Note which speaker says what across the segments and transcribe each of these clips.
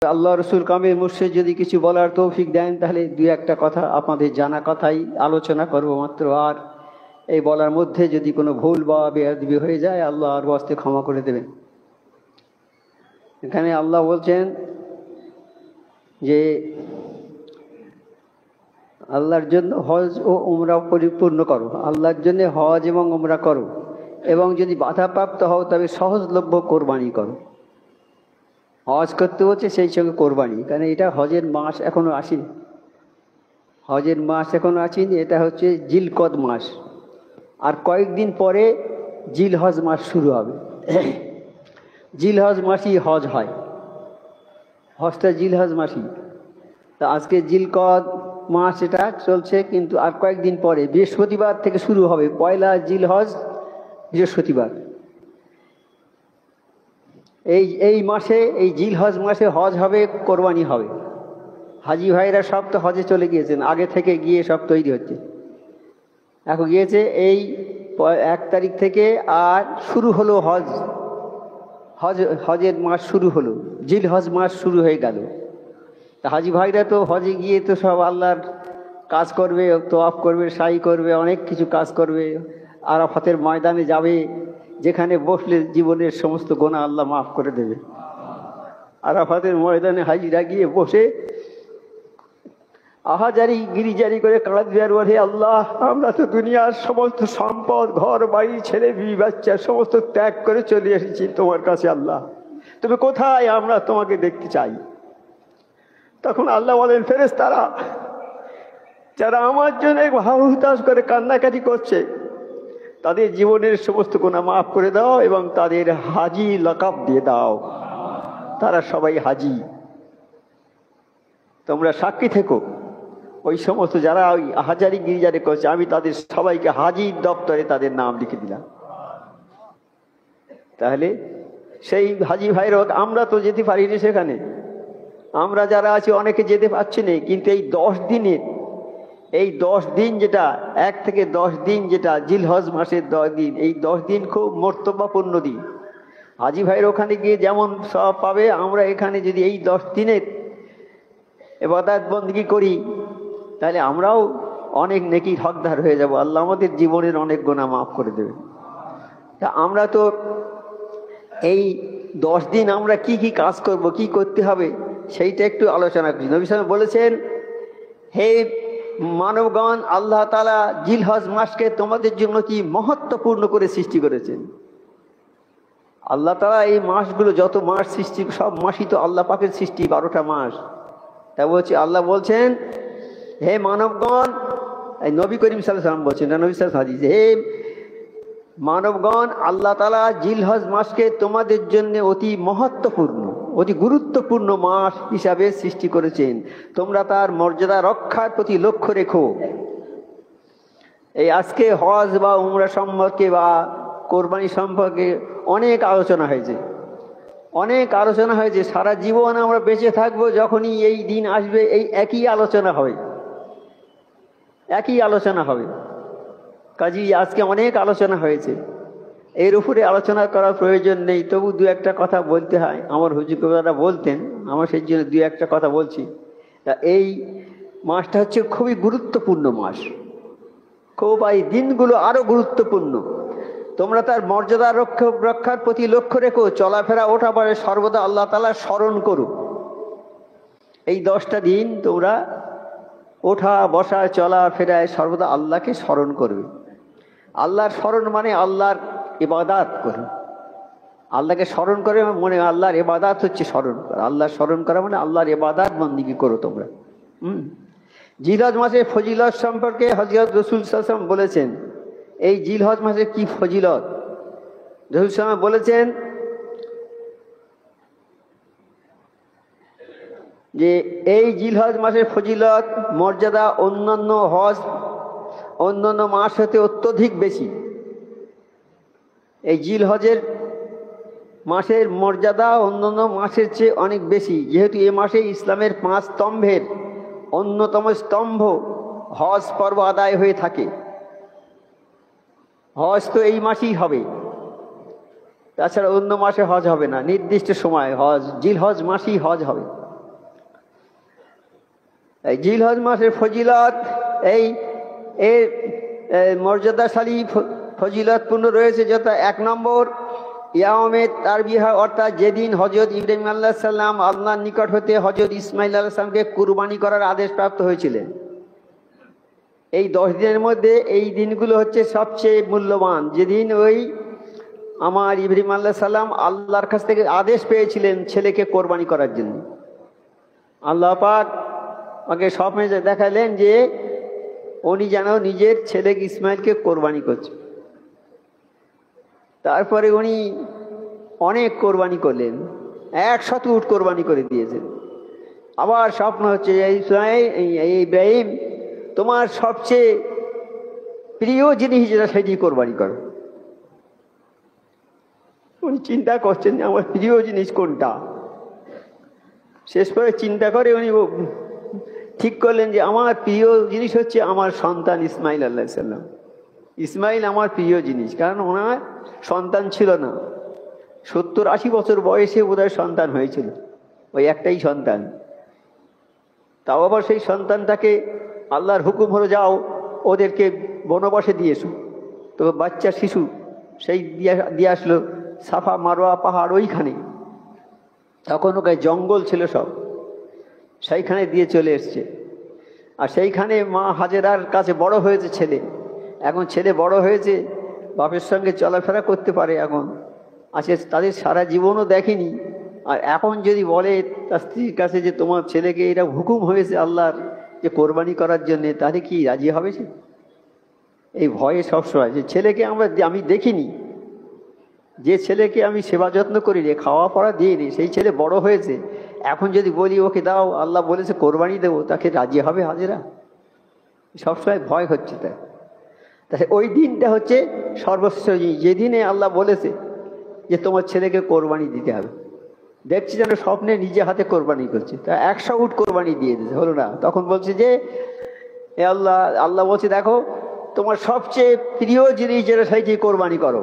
Speaker 1: আল্লাহ রসুল কামিল মুর্শিদ যদি কিছু বলার তৌফিক দেন তাহলে দুই একটা কথা আপনাদের জানা কথাই আলোচনা করব মাত্র। আর এই বলার মধ্যে যদি কোনো ভুল বা বেয়াদবি হয়ে যায় আল্লাহ আর ওয়াস্তে ক্ষমা করে দেবেন। এখানে আল্লাহ বলছেন যে আল্লাহর জন্য হজ ও উমরা পরিপূর্ণ করো, আল্লাহর জন্য হজ এবং উমরা করো, এবং যদি বাধাপ্রাপ্ত হও তবে সহজলভ্য কোরবানি করো। হজ করতে হচ্ছে সেই সঙ্গে কোরবানি, কারণ এটা হজের মাস এখনো আসেনি, হজের মাস এখনো আসেনি। এটা হচ্ছে জিলকদ মাস, আর কয়েকদিন পরে জিলহজ মাস শুরু হবে। জিলহজ মাসই হজ হয়, হজটা জিলহজ মাসই। তা আজকে জিলকদ মাস এটা চলছে, কিন্তু আর কয়েকদিন পরে বৃহস্পতিবার থেকে শুরু হবে, পয়লা জিলহজ বৃহস্পতিবার। এই মাসে, এই জিলহজ মাসে হজ হবে, কোরবানি হবে। হাজি ভাইরা সব তো হজে চলে গিয়েছেন, আগে থেকে গিয়ে সব তৈরি হচ্ছে, এখন গিয়েছে। এই 1 তারিখ থেকে আর শুরু হলো হজের মাস শুরু হলো, জিলহজ মাস শুরু হয়ে গেল। তা হাজি ভাইরা তো হজে গিয়ে তো সব আল্লাহর কাজ করবে, তোয়াফ করবে, সাই করবে, অনেক কিছু কাজ করবে। আরাফাতের ময়দানে যাবে, যেখানে বসলে জীবনের সমস্ত গোনা আল্লাহ মাফ করে দেবে। আরাফাতের ময়দানে হাজিরা গিয়ে বসে আহাজারি গিরিজারি করে কাঁদবে আর বলে, আল্লাহ আমরা তো দুনিয়ার সমস্ত সম্পদ, ঘর বাড়ি, ছেলে বিবি বাচ্চা সমস্ত ত্যাগ করে চলে এসেছি তোমার কাছে। আল্লাহ তুমি কোথায়, আমরা তোমাকে দেখতে চাই। তখন আল্লাহ বলেন, ফেরেশতারা যারা আমার জন্য হাহুতাশ করে কান্নাকাটি করছে, তাদের জীবনের সমস্ত গুনাহ মাফ করে দাও এবং তাদের হাজি লকাব দিয়ে দাও, তারা সবাই হাজি। তোমরা সাক্ষী থেকো, ওই সমস্ত যারা ওই হাজারি গিরিজারি করছে, আমি তাদের সবাইকে হাজির দপ্তরে তাদের নাম লিখে দিলাম। তাহলে সেই হাজি ভাইরা, আমরা তো যেতে পারিনি সেখানে, আমরা যারা আছি অনেকে যেতে পারছি না, কিন্তু এই 10 দিনের, এই 10 দিন যেটা 1 থেকে 10 দিন যেটা জিলহজ মাসের 10 দিন, এই 10 দিন খুব মর্তবাপূর্ণ দিন। হাজি ভাইয়ের ওখানে গিয়ে যেমন সব পাবে, আমরা এখানে যদি এই 10 দিনের ইবাদত বندگی করি তাহলে আমরাও অনেক নেকির হকদার হয়ে যাব, আল্লাহ আমাদের জীবনের অনেক গুনাহ মাফ করে দেবে। তা আমরা তো এই 10 দিন আমরা কি কি কাজ করব, কি করতে হবে সেইটা একটু আলোচনা করি। নবী সাল্লাল্লাহু আলাইহি ওয়াসাল্লাম বলেছেন, হে মানবগণ, আল্লাহ তাআলা জিলহজ মাসকে তোমাদের জন্য কি মহত্বপূর্ণ করে সৃষ্টি করেছেন। আল্লাহ তাআলা এই মাসগুলো, যত মাস সৃষ্টি, সব মাসই তো আল্লাহ পাকের সৃষ্টি, 12টা মাস। তা বলছি, আল্লাহ বলছেন, হে মানবগণ, এই নবী করিম সাল্লাল্লাহু আলাইহি ওয়াসাল্লাম বলছেন, নবী সাল্লাল্লাহু আলাইহি ওয়াসাল্লাম, হে মানবগণ, আল্লাহ তাআলা জিলহজ মাসকে তোমাদের জন্য অতি মহত্বপূর্ণ, অতি গুরুত্বপূর্ণ মাস হিসাবে সৃষ্টি করেছেন, তোমরা তার মর্যাদা রক্ষার প্রতি লক্ষ্য রেখো। এই আজকে হজ বা উমরা সম্পর্কে বা কোরবানি সম্পর্কে অনেক আলোচনা হয়েছে, অনেক আলোচনা হয়েছে। সারা জীবন আমরা বেঁচে থাকবো, যখনই এই দিন আসবে এই একই আলোচনা হবে, একই আলোচনা হবে। কাজেই আজকে অনেক আলোচনা হয়েছে, এর উপরে আলোচনা করার প্রয়োজন নেই, তবু দু একটা কথা বলতে হয়। আমার হুজুর কবিরা বলতেন, আমার সেই জন্য দু একটা কথা বলছি। তা এই মাসটা হচ্ছে খুবই গুরুত্বপূর্ণ মাস, খুব, এই দিনগুলো আরো গুরুত্বপূর্ণ। তোমরা তার মর্যাদা রক্ষার প্রতি লক্ষ্য রেখো, চলাফেরা ওঠা পরে সর্বদা আল্লাহ তাআলা স্মরণ করো। এই 10টা দিন তোমরা ওঠা বসা চলাফেরায় সর্বদা আল্লাহকে স্মরণ করবে। আল্লাহর স্মরণ মানে আল্লাহর ইবাদত করো, আল্লাহকে স্মরণ করে মনে, আল্লাহর ইবাদত হচ্ছে স্মরণ করা। আল্লাহর স্মরণ করা মানে আল্লাহর ইবাদত বন্দেগী করো তোমরা। জিলহজ মাসের ফজিলত সম্পর্কে হযরত রাসূল সাল্লাল্লাহু আলাইহি ওয়াসাল্লাম বলেছেন, এই জিলহজ মাসের কি ফজিলত। রাসূল সাল্লাল্লাহু আলাইহি ওয়াসাল্লাম বলেছেন যে এই জিলহজ মাসের ফজিলত, মর্যাদা অন্যান্য অন্যান্য মাস হতে অত্যধিক বেশি। এই জিলহজের মাসের মর্যাদা অন্যান্য মাসের চেয়ে অনেক বেশি, যেহেতু এ মাসে ইসলামের 5 স্তম্ভের অন্যতম স্তম্ভ হজ পর্ব আদায় হয়ে থাকে। হজ তো এই মাসেই হবে, তাছাড়া অন্য মাসে হজ হবে না, নির্দিষ্ট সময় হজ, জিলহজ মাসেই হজ হবে। এই জিলহজ মাসের ফজিলত, এই এর মর্যাদাশালী ফজিলতপূর্ণ রয়েছে, যথা 1 নম্বর ইয়ামে তারবিহা, অর্থাৎ যেদিন হযরত ইব্রাহিম আলাইহিস সালাম আল্লাহর নিকট হতে হযরত ইসমাইল আলাইহিস সালামকে কুরবানি করার আদেশ প্রাপ্ত হয়েছিলেন। এই 10 দিনের মধ্যে এই দিনগুলো হচ্ছে সবচেয়ে মূল্যবান, যেদিন ওই আমার ইব্রাহিম আলাইহিস সালাম আল্লাহর কাছ থেকে আদেশ পেয়েছিলেন ছেলেকে কোরবানি করার জন্য। আল্লাহ পাক ওকে স্বপ্নে দেখালেন যে উনি যেন নিজের ছেলে ইসমাইলকে কোরবানি করছে। তারপরে উনি অনেক কোরবানি করলেন, 100 উট কোরবানি করে দিয়েছেন। আবার স্বপ্ন হচ্ছে ইব্রাহিম, তোমার সবচেয়ে প্রিয় জিনিস যেটা সেটি কোরবানি করো। উনি চিন্তা করছেন যে আমার প্রিয় জিনিস কোনটা। শেষ করে চিন্তা করে উনি ঠিক করলেন যে আমার প্রিয় জিনিস হচ্ছে আমার সন্তান ইসমাইল আলাইহিস সালাম। ইসমাইল আমার প্রিয় জিনিস, কারণ ওনার সন্তান ছিল না। 70-80 বছর বয়সে বোধহয় সন্তান হয়েছিল, ওই একটাই সন্তান। তাও আবার সেই সন্তানটাকে আল্লাহর হুকুম হলো, যাও ওদেরকে বনবাসে দিয়ে এসো। তো বাচ্চা শিশু সেই দিয়ে আসলো সাফা মারোয়া পাহাড় ওইখানে, তখন ওখানে জঙ্গল ছিল সব, সেইখানে দিয়ে চলে এসছে। আর সেইখানে মা হাজেরার কাছে বড় হয়েছে ছেলে। এখন ছেলে বড় হয়েছে, বাপের সঙ্গে চলাফেরা করতে পারে, এখন আছে, তাদের সারা জীবনও দেখেনি। আর এখন যদি বলে তার স্ত্রীর কাছে যে তোমার ছেলেকে এটা হুকুম হয়েছে আল্লাহর যে কোরবানি করার জন্যে, তাহলে কি রাজি হবে সে? এই ভয়ে সবসময় যে ছেলেকে আমি দেখিনি, যে ছেলেকে আমি সেবা যত্ন করি রে, খাওয়া পড়া দিইনি, সেই ছেলে বড় হয়েছে, এখন যদি বলি ওকে দাও, আল্লাহ বলেছে কোরবানি দেবো, তাকে রাজি হবে হাজেরা? সবসময় ভয় হচ্ছে তাই। তাই ওই দিনটা হচ্ছে সর্বশ্রেষ্ঠ, যেদিনে আল্লাহ বলেছে যে তোমার ছেলেকে কোরবানি দিতে হবে। দেখছি যেন স্বপ্নে নিজে হাতে কোরবানি করছে, তা 100 উট কোরবানি দিয়ে দিতে হলো না। তখন বলছে যে আল্লাহ বলছে দেখো তোমার সবচেয়ে প্রিয় জিনিস যেটা সেইটি কোরবানি করো।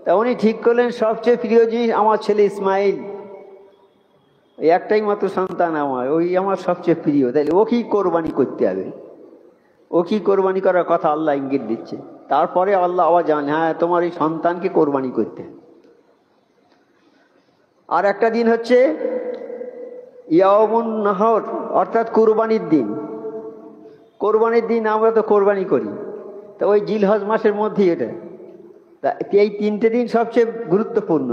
Speaker 1: তা উনি ঠিক করলেন সবচেয়ে প্রিয় জিনিস আমার ছেলে ইসমাইল, এই একটাই মাত্র সন্তান আমার, ওই আমার সবচেয়ে প্রিয়, তাইলে ওকেই কোরবানি করতে হবে। ও কি কোরবানি করার কথা আল্লাহ ইঙ্গিত দিচ্ছে। তারপরে আল্লাহ আবার জানে, হ্যাঁ তোমার এই সন্তানকে কোরবানি করতে। আর একটা দিন হচ্ছে ইয়াউমুন নাহর, অর্থাৎ কোরবানির দিন। কোরবানির দিন আমরা তো কোরবানি করি, তা ওই জিলহজ মাসের মধ্যেই এটা। তা এই 3টে দিন সবচেয়ে গুরুত্বপূর্ণ।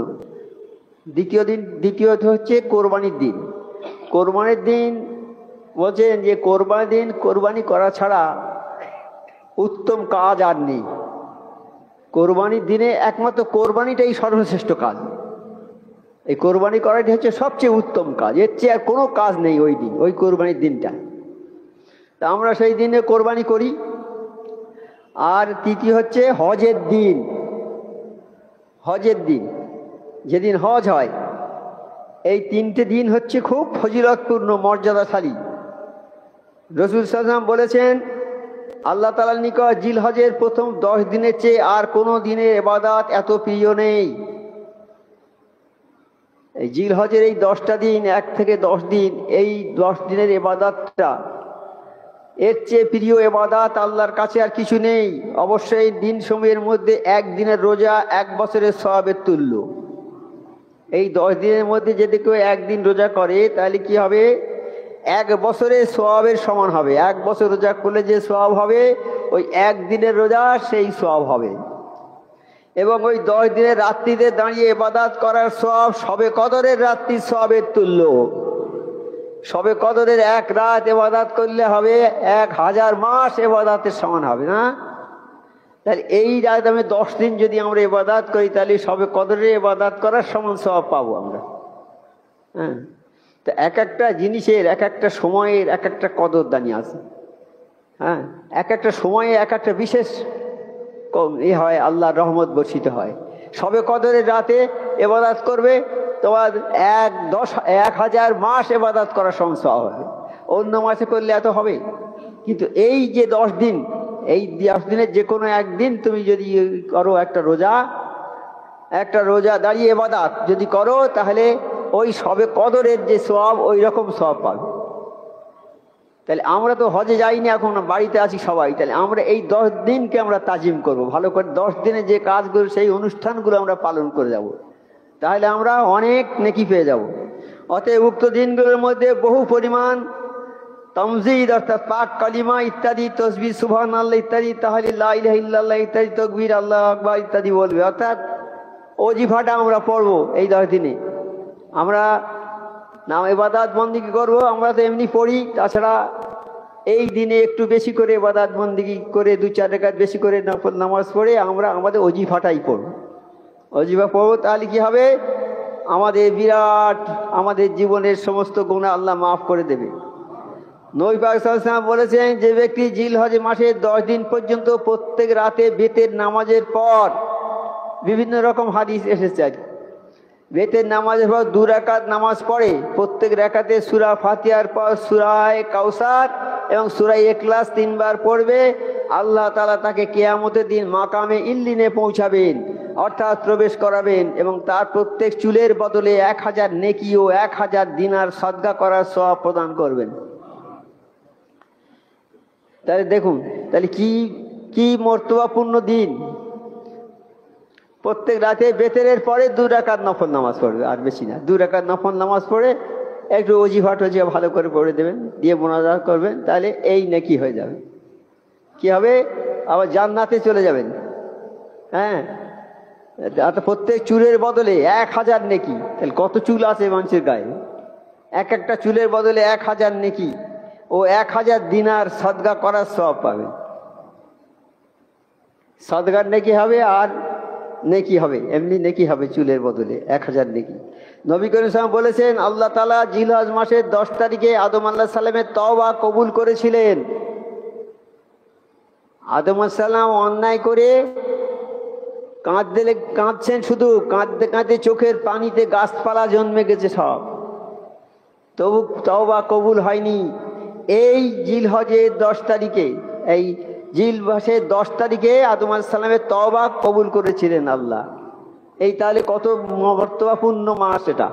Speaker 1: দ্বিতীয়ত হচ্ছে কোরবানির দিন। কোরবানির দিন বলছেন যে কোরবানির দিন কোরবানি করা ছাড়া উত্তম কাজ আর নেই। কোরবানির দিনে একমাত্র কোরবানিটাই সর্বশ্রেষ্ঠ কাজ। এই কোরবানি করাটি হচ্ছে সবচেয়ে উত্তম কাজ, এর চেয়ে আর কোনো কাজ নেই ওই দিন, ওই কোরবানির দিনটা। তা আমরা সেই দিনে কোরবানি করি। আর তৃতীয় হচ্ছে হজের দিন। হজের দিন যেদিন হজ হয়, এই 3টে দিন হচ্ছে খুব ফজিলতপূর্ণ, মর্যাদাশালী। রাসূল সাল্লাল্লাহু আলাইহি ওয়াসাল্লাম বলেছেন আল্লাহ তাআলার নিকট জিলহজের প্রথম 10 দিনের চেয়ে আর কোনো দিনের ইবাদত এত প্রিয় নেই। এই জিলহজের এই 10টা দিন, 1 থেকে 10 দিন, এই 10 দিনের ইবাদতটা এর চেয়ে প্রিয় ইবাদত আল্লাহর কাছে আর কিছু নেই। অবশ্যই দিন সমূহের মধ্যে 1 দিনের রোজা 1 বছরের সওয়াবের তুল্য। এই 10 দিনের মধ্যে যদি কেউ 1 দিন রোজা করে তাহলে কি হবে? 1 বছরের সওয়াবের সমান হবে। 1 বছর রোজা করলে যে সওয়াব হবে, ওই 1 দিনের রোজা সেই সওয়াব হবে। এবং ওই 10 দিনের রাত্রিতে দাঁড়িয়ে ইবাদত করার সওয়াব শবে কদরের রাত্রির সওয়াবের তুল্য। শবে কদরের 1 রাত ইবাদত করলে হবে 1000 মাস ইবাদতের সমান হবে না? তাহলে এই রাত আমি 10 দিন যদি আমরা ইবাদত করি, তাহলে শবে কদরের ইবাদত করার সমান সওয়াব পাবো আমরা। হ্যাঁ, তো এক একটা জিনিসের, এক একটা সময়ের এক একটা কদরদানি আছে। হ্যাঁ, এক একটা সময়ে এক একটা বিশেষ হয়, আল্লাহর রহমত বর্ষিত হয়। শবে কদরের রাতে ইবাদত করবে, তোমার 1000 মাস ইবাদত করার সমান সওয়াব হবে। অন্য মাসে করলে এত হবে, কিন্তু এই যে 10 দিন, এই 10 দিনের যে কোনো একদিন তুমি যদি করো, একটা রোজা দাঁড়িয়ে ইবাদত যদি করো, তাহলে ওই শবে কদরের যে সওয়াব, ওই রকম সওয়াব পাবে। তাহলে আমরা তো হজে যাইনি, এখন বাড়িতে আছি সবাই, তাহলে আমরা এই 10 দিনকে আমরা তাজিম করব, ভালো করে 10 দিনে যে কাজগুলো সেই অনুষ্ঠানগুলো আমরা পালন করে যাব, তাহলে আমরা অনেক নেকি পেয়ে যাব। অতএব উক্ত দিনগুলোর মধ্যে বহু পরিমাণ তামজিদ অর্থাৎ পাক কালিমা ইত্যাদি, তসবিহ সুবহানাল্লাহ ইত্যাদি, তাহলিল লা ইলাহা ইল্লাল্লাহ ইত্যাদি, তাকবীর আল্লাহু আকবার ইত্যাদি বলবে, অর্থাৎ ওজিফাটা আমরা পড়বো এই 10 দিনে। আমরা নাম ইবাদত বন্দেগী করবো, আমরা তো এমনি পড়ি, তাছাড়া এই দিনে একটু বেশি করে ইবাদত বন্দেগী করে 2-4 রাকাত বেশি করে নফল নামাজ পড়ে আমরা আমাদের ওজিফাটাই পড়ব। ওজিফা পড়বো, তাহলে কি হবে, আমাদের বিরাট আমাদের জীবনের সমস্ত গুনাহ আল্লাহ মাফ করে দেবে। নবী পাক সাল্লাল্লাহু আলাইহি ওয়াসাল্লাম বলেছেন, যে ব্যক্তি জিলহজ মাসের 10 দিন পর্যন্ত প্রত্যেক রাতে বেতের নামাজের পর, বিভিন্ন রকম হাদিস এসেছে, বেতের নামাজের পর 2 রাকাত নামাজ পড়ে, প্রত্যেক রাকাতে সূরা ফাতিহার পর সূরা কাউসার এবং সূরা ইখলাস 3 বার পড়বে, আল্লাহ তাআলা তাকে কিয়ামতের দিন মাকামে ইল্লিনে পৌঁছাবেন, অর্থাৎ প্রবেশ করাবেন, এবং তার প্রত্যেক চুলের বদলে 1000 নেকি ও 1000 দিনার সদকা করার সওয়াব প্রদান করবেন। তাহলে দেখুন, তাহলে কি মর্তবাপূর্ণ দিন। প্রত্যেক রাতে বেতেরের পরে 2 রাকাত নফল নামাজ পড়বে, আর বেশি না, 2 রাকাত নফল নামাজ পড়ে একটু ওজিফা টজিফা ভালো করে পড়ে দেবেন, দিয়ে মোনাজাত করবেন, তাহলে এই নেকি হয়ে যাবে। কি হবে, আবার জান্নাতে চলে যাবেন। হ্যাঁ, প্রত্যেক চুলের বদলে 1000 নেকি, তাহলে কত চুল আছে মানুষের গায়ে, এক একটা চুলের বদলে 1000 নেকি ও 1000 দিনার সদকা করার সওয়াব পাবেন। সদকার নেকি হবে, আর নেকি হবে, এমনি নেকি হবে চুলের বদলে 1000 নেকি। নবী করিম সাল্লাল্লাহু আলাইহি ওয়াসাল্লাম বলেছেন, আল্লাহ তাআলা জিলহজ মাসের 10 তারিখে আদম আলাইহিস সালামের তওবা কবুল করেছিলেন। আদম আলাইহিস সালাম অন্যায় করে কাঁদছেন, শুধু কাঁদতে কাঁদতে চোখের পানিতে গাছপালা জন্মে গেছে সব, তবু তওবা কবুল হয়নি। এই জিলহজের 10 তারিখে, এই জিল মাসের 10 তারিখে আদম আলাইহিস সালামের তওবা কবুল করেছিলেন আল্লাহ। এই তাহলে কত মর্তবাপূর্ণ মাস, এটা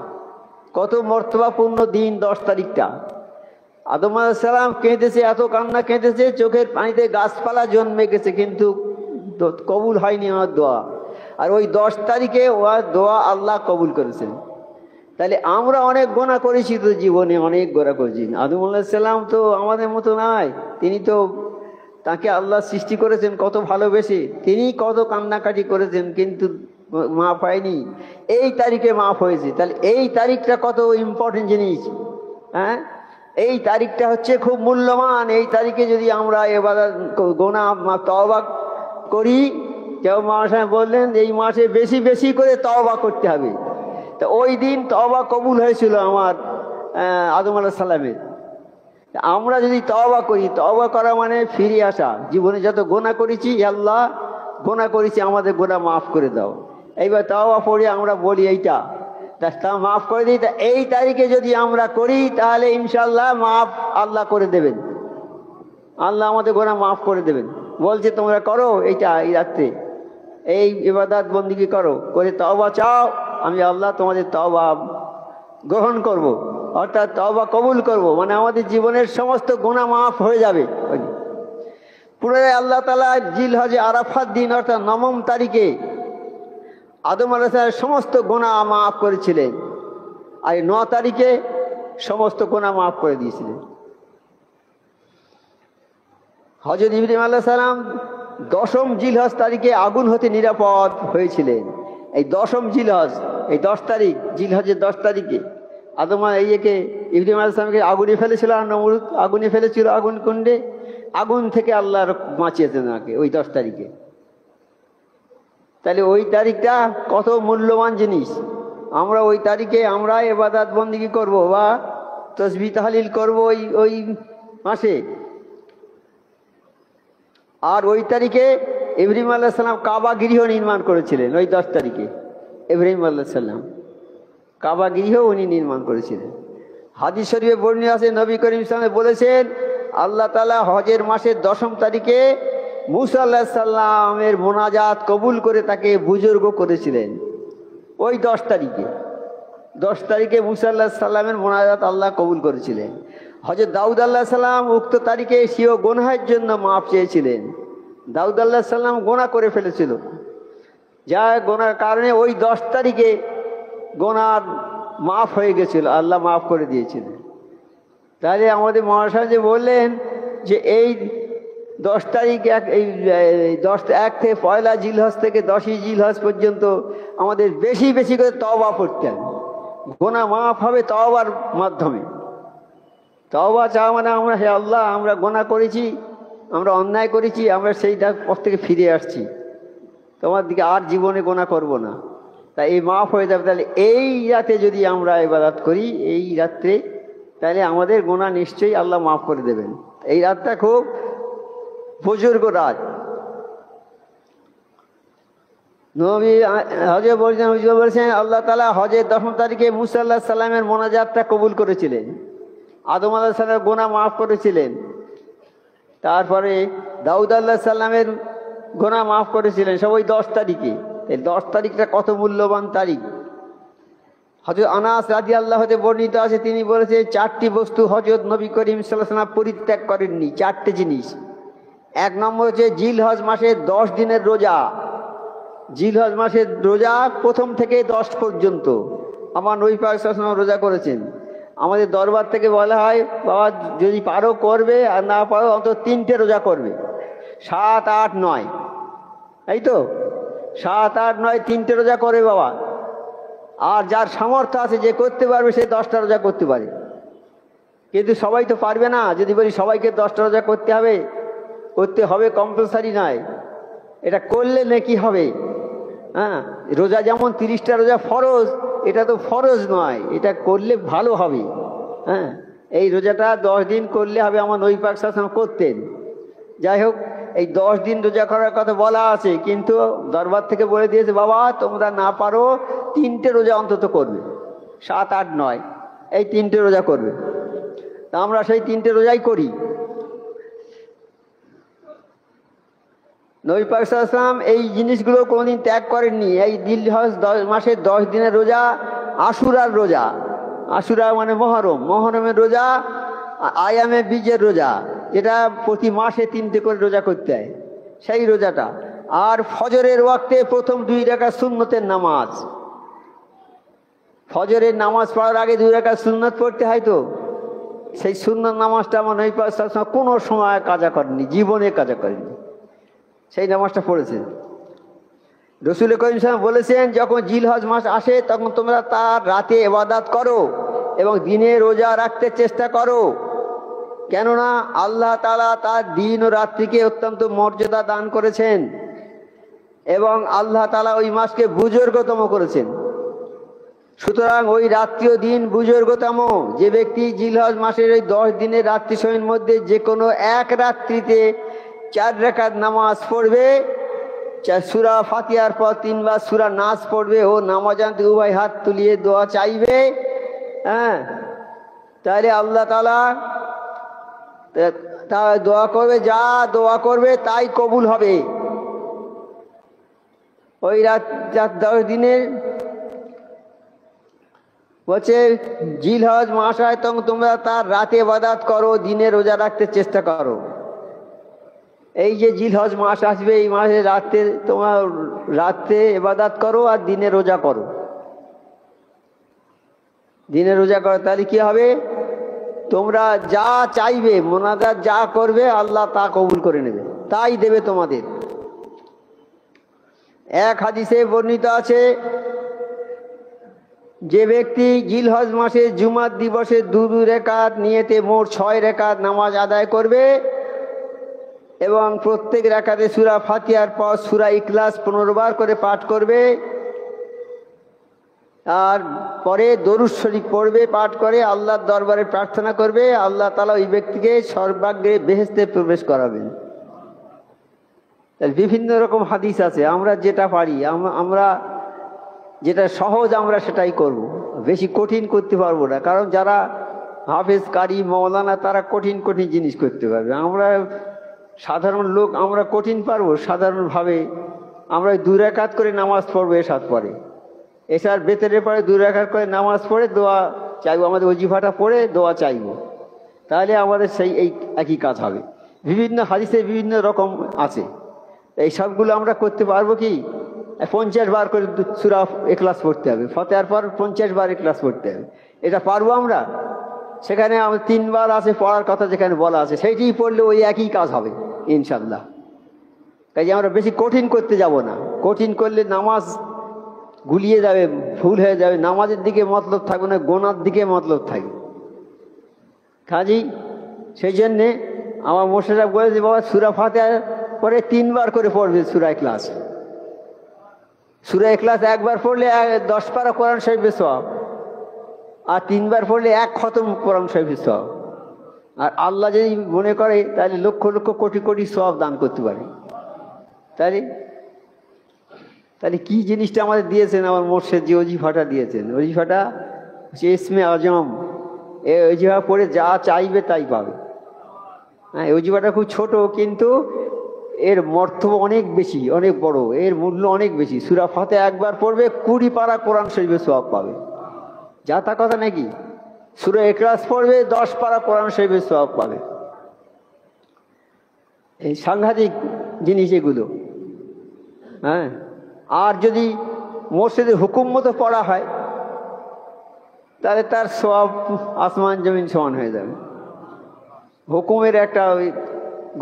Speaker 1: কত মর্তবাপূর্ণ দিন 10 তারিখটা। আদম আলাইহিস সালাম কেঁদেছে, এত কান্না কেঁদেছে, চোখের পানিতে গাছপালা জন্মে গেছে, কিন্তু কবুল হয়নি আমার দোয়া। আর ওই 10 তারিখে ওর দোয়া আল্লাহ কবুল করেছেন। তাহলে আমরা অনেক গোনা করেছি তো, জীবনে অনেক গোনা করেছি। আদম আলাইহিস সালাম তো আমাদের মতো নয়, তিনি তো, তাকে আল্লাহ সৃষ্টি করেছেন কত ভালোবেসে, তিনি কত কান্নাকাটি করেছেন, কিন্তু মাফ হয়নি। এই তারিখে মাফ হয়েছে। তাহলে এই তারিখটা কত ইম্পর্টেন্ট জিনিস। হ্যাঁ, এই তারিখটা হচ্ছে খুব মূল্যবান। এই তারিখে যদি আমরা এবার গোনা তওবা করি, কেউ মাসে বললেন এই মাসে বেশি বেশি করে তওবা করতে হবে। তা ওই দিন তওবা কবুল হয়েছিল আমার আদম আলাইহিস সালামের। আমরা যদি তওবা করি, তওবা করা মানে ফিরে আসা, জীবনে যত গোনা করেছি, আল্লাহ গোনা করেছি, আমাদের গোনা মাফ করে দাও। এইবার তওবা পড়ে আমরা বলি এইটা, তা মাফ করে দিই। তা এই তারিখে যদি আমরা করি, তাহলে ইনশাল্লাহ মাফ আল্লাহ করে দেবেন, আল্লাহ আমাদের গোনা মাফ করে দেবেন। বলছে তোমরা করো এইটা, এই রাত্রে এই ইবাদত বন্দেগী করো, করে তওবা চাও, আমি আল্লাহ তোমাদের তওবা গ্রহণ করব, অর্থাৎ তওবা কবুল করব, মানে আমাদের জীবনের সমস্ত গুনাহ মাফ হয়ে যাবে। পুনরায় আল্লাহ তাআলা জিলহজে আরাফাত দিন অর্থাৎ 9ম তারিখে আদম আলাইহিস সালামের সমস্ত গুনাহ মাফ করেছিলেন, আর 9 তারিখে সমস্ত গুনাহ মাফ করে দিয়েছিলেন। হযরত ইব্রাহিম আলাইহিস সালাম 10ম জিলহজ তারিখে আগুন হতে নিরাপদ হয়েছিলেন। এই 10ম জিলহজ, এই 10 তারিখ, জিলহজের 10 তারিখে আদম ইব্রাহিম আলাইহিস সালামকে আগুনে ফেলেছিল, আর নমরুদ আগুনে ফেলেছিল আগুন কুণ্ডে, আগুন থেকে আল্লাহ বাঁচিয়েছেন ওনাকে ওই 10 তারিখে। তাহলে ওই তারিখটা কত মূল্যবান জিনিস। আমরা ওই তারিখে আমরা ইবাদত বন্দেগী করব বা তাসবিহ তাহলিল করব ওই মাসে। আর ওই তারিখে ইব্রাহিম আলাইহিস সালাম কাবা গৃহ নির্মাণ করেছিলেন। ওই 10 তারিখে ইব্রাহিম আলাইহিস সালাম কাবা গৃহ উনি নির্মাণ করেছিলেন। হাদিস শরীফে বর্ণিত আছে, নবী করিম সাল্লাল্লাহু আলাইহি ওয়াসাল্লাম বলেছেন, আল্লাহ তাআলা হজের মাসের 10ম তারিখে মুসা আলাইহিস সালামের মোনাজাত কবুল করে তাকে বুজুর্গ করেছিলেন। ওই 10 তারিখে মুসা আলাইহিস সালামের মোনাজাত আল্লাহ কবুল করেছিলেন। হযরত দাউদ আলাইহিস সালাম উক্ত তারিখে স্বীয় গুনাহের জন্য মাপ চেয়েছিলেন। দাউদ আলাইহিস সালাম গুনাহ করে ফেলেছিল, যা গুনার কারণে ওই 10 তারিখে গুনাহ মাফ হয়ে গেছিল, আল্লাহ মাফ করে দিয়েছিলেন। তাহলে আমাদের মহাশয় যে বললেন যে এই 10 তারিখ এই 1 থেকে 1 জিলহজ থেকে 10ই জিলহজ পর্যন্ত আমাদের বেশি বেশি করে তওবা করতে হবে। গুনাহ মাফ হবে তওবার মাধ্যমে। তওবা চাওয়া মানে আমরা, হে আল্লাহ আমরা গুনাহ করেছি, আমরা অন্যায় করেছি, আমরা সেইটার পথ থেকে ফিরে আসছি, তোমার দিকে আর জীবনে গুনাহ করব না, তাই এই মাফ হয়ে যাবে। তাহলে এই রাতে যদি আমরা ইবাদত করি এই রাত্রে, তাহলে আমাদের গুনাহ নিশ্চয়ই আল্লাহ মাফ করে দেবেন। এই রাতটা খুব বুজুর্গ রাত। নবী হজরত বলছেন আল্লাহ তাআলা হজের 10 তারিখে মুসা আলাইহিস সালামের মোনাজাতটা কবুল করেছিলেন, আদম আলাইহিস সালামের গুনাহ মাফ করেছিলেন, তারপরে দাউদ আলাইহিস সালামের গুনাহ মাফ করেছিলেন, সব ওই 10 তারিখে। এই 10 তারিখটা কত মূল্যবান তারিখ। হযরত আনাস রাদিয়াল্লাহু আনহু বর্ণিত আছে, তিনি বলেছেন 4টি বস্তু হযরত নবী করিম সাল্লাল্লাহু আলাইহি ওয়াসাল্লাম পরিত্যাগ করেননি। 4টে জিনিস। 1 নম্বর হচ্ছে জিলহজ মাসের 10 দিনের রোজা। জিলহজ মাসের রোজা প্রথম থেকে 10 পর্যন্ত আমার নবী পাক সাল্লাল্লাহু আলাইহি ওয়াসাল্লাম রোজা করেছেন। আমাদের দরবার থেকে বলা হয় বাবা যদি পারো করবে, আর না পারো অন্তত 3টে রোজা করবে, 7, 8, 9, এই তো 7, 8, 9 3টে রোজা করে বাবা। আর যার সামর্থ্য আছে যে করতে পারবে সে 10টা রোজা করতে পারে, কিন্তু সবাই তো পারবে না। যদি বলি সবাইকে 10টা রোজা করতে হবে কম্পালসারি নয়, এটা করলে নাকি হবে। হ্যাঁ, রোজা যেমন 30টা রোজা ফরজ, এটা তো ফরজ নয়, এটা করলে ভালো হবে। হ্যাঁ, এই রোজাটা 10 দিন করলে হবে, আমার নবী পাক সাল্লাল্লাহু আলাইহি ওয়াসাল্লাম করতেন। যাই হোক, এই 10 দিন রোজা করার কথা বলা আছে, কিন্তু দরবার থেকে বলে দিয়েছে বাবা তোমরা না পারো 3টে রোজা অন্তত করবে, 7, 8, 9 এই 3টে রোজা করবে। তা আমরা সেই 3টে রোজাই করি। নবী পাক সাল্লাল্লাহু আলাইহি ওয়াসাল্লাম এই জিনিসগুলো কোনোদিন ত্যাগ করেননি। এই জিলহজ মাসের 10 দিনের রোজা, আশুরার রোজা, আশুরা মানে মহরমের রোজা, আয়ামে বীজের রোজা, যেটা প্রতি মাসে 3টে করে রোজা করতে হয়, সেই রোজাটা। আর ফজরের ওয়াক্তে প্রথম 2 রাকাত সুন্নতের নামাজ, ফজরের নামাজ পড়ার আগে 2 রাকাত সুন্নত পড়তে হয়, তো সেই সুন্নত নামাজটা আমার নবী পাক সাল্লাল্লাহু আলাইহি ওয়াসাল্লাম কোনো সময় কাজা করেননি, জীবনে কাজা করেননি, সেই নামাজটা পড়েছেন। রাসূল করিম সাল্লাল্লাহু আলাইহি ওয়াসাল্লাম বলেছেন যখন জিলহজ মাস আসে তখন তোমরা তার রাতে ইবাদত করো এবং দিনে রোজা রাখতে চেষ্টা করো, কেননা আল্লাহ তাআলা তার দিন ও রাত্রিকে অত্যন্ত মর্যাদা দান করেছেন এবং আল্লাহ তাআলা ওই মাসকে বুজুর্গতম করেছেন। সুতরাং ওই রাত্রি ও দিন বুজুর্গতম। যে ব্যক্তি জিলহজ মাসের ওই 10 দিনের রাত্রি সময়ের মধ্যে যে কোনো এক রাত্রিতে 4 রাকাত নামাজ পড়বে, সূরা ফাতিহার পর 3 বার সূরা নাস পড়বে ও নামাজান্তে উভয় হাত তুলিয়ে দোয়া চাইবে, হ্যাঁ, তাহলে আল্লাহ তাআলা তা দোয়া করবে, যা দোয়া করবে তাই কবুল হবে। ওই রাত 10 দিনের বলছে জিলহজ মাস হয় তখন তোমরা তার রাতে ইবাদত করো, দিনে রোজা রাখতে চেষ্টা করো। এই যে জিলহজ মাস আসবে এই মাসে রাতে তোমার রাতে ইবাদত করো আর দিনে রোজা করো, দিনে রোজা করো, তাহলে কি হবে? তোমরা যা চাইবে, মোনাজাত যা করবে আল্লাহ তা কবুল করে নেবে, তাই দেবে তোমাদের। এক হাদিসে বর্ণিত আছে যে ব্যক্তি জিলহজ মাসে জুমার দিবসে 2 রাকাত নিয়তে মোট 6 রাকাত নামাজ আদায় করবে এবং প্রত্যেক রাকাতে সূরা ফাতিহার পর সূরা ইখলাস 15 বার করে পাঠ করবে, আর পরে দরুদ শরীফ পড়বে, পাঠ করে আল্লাহর দরবারে প্রার্থনা করবে, আল্লাহ তাআলা ওই ব্যক্তিকে সর্বাগ্রে বেহেশতে প্রবেশ করাবেন। বিভিন্ন রকম হাদিস আছে, আমরা যেটা পারি, আমরা যেটা সহজ আমরা সেটাই করব, বেশি কঠিন করতে পারবো না। কারণ যারা হাফেজ, কারি, মৌলানা তারা কঠিন কঠিন জিনিস করতে পারবে, আমরা সাধারণ লোক আমরা কঠিন পারবো? সাধারণভাবে আমরা 2 রাকাত করে নামাজ পড়বো, এশার পরে, এশার বেতনের পরে 2 রাকাত করে নামাজ পড়ে দোয়া চাইবো, আমাদের ওজিফাটা পড়ে দোয়া চাইবো, তাহলে আমাদের সেই এই একই কাজ হবে। বিভিন্ন হাদিসে বিভিন্ন রকম আছে, এই সবগুলো আমরা করতে পারবো কি? 50 বার করে সূরা ইখলাস পড়তে হবে, ফাতিহার পর 50 বার ইখলাস পড়তে হবে, এটা পারবো আমরা? সেখানে আমাদের 3 বার আছে পড়ার কথা, যেখানে বলা আছে সেইটি পড়লে ওই একই কাজ হবে ইনশাল্লাহ। কাজে আমরা বেশি কঠিন করতে যাব না, কঠিন করলে নামাজ গুলিয়ে যাবে, ভুল হয়ে যাবে, নামাজের দিকে মতলব থাকবে না, গোনার দিকে মতলব থাকবে। কাজেই সেই জন্যে আমার মোর্শেদরা বলেছে, বাবা সূরা ফাতিহার পরে 3 বার করে পড়বে সূরা ইখলাস। সূরা ইখলাস একবার পড়লে 10 পারা কোরআন শরীফের সওয়াব, আর 3 বার পড়লে 1 খতম কোরআন শরীফের সওয়াব। আর আল্লাহ যদি মনে করে তাহলে লক্ষ লক্ষ কোটি কোটি সওয়াব দান করতে পারে। তাহলে কি জিনিসটা আমাদের দিয়েছেন আমার মোর্শেদ, যে ওজিফাটা দিয়েছেন, ওজিফাটা হচ্ছে ইসমে আজম। এই ওজিফা পড়ে যা চাইবে তাই পাবে। হ্যাঁ, ওজিফাটা খুব ছোট, কিন্তু এর মর্তব্য অনেক বেশি, অনেক বড়, এর মূল্য অনেক বেশি। সূরা ফাতিহা একবার পড়বে 20 পারা কোরআন শরীফের সওয়াব পাবে, যা তা কথা নাকি? সূরা ইখলাস পড়বে 10 পারা কোরআন শরীফের সওয়াব পাবে। এই সাংঘাতিক জিনিস এগুলো। হ্যাঁ, আর যদি মসজিদের হুকুম মতো পড়া হয় তাহলে তার সওয়াব আসমান জমিন সমান হয়ে যাবে। হুকুমের একটা ওই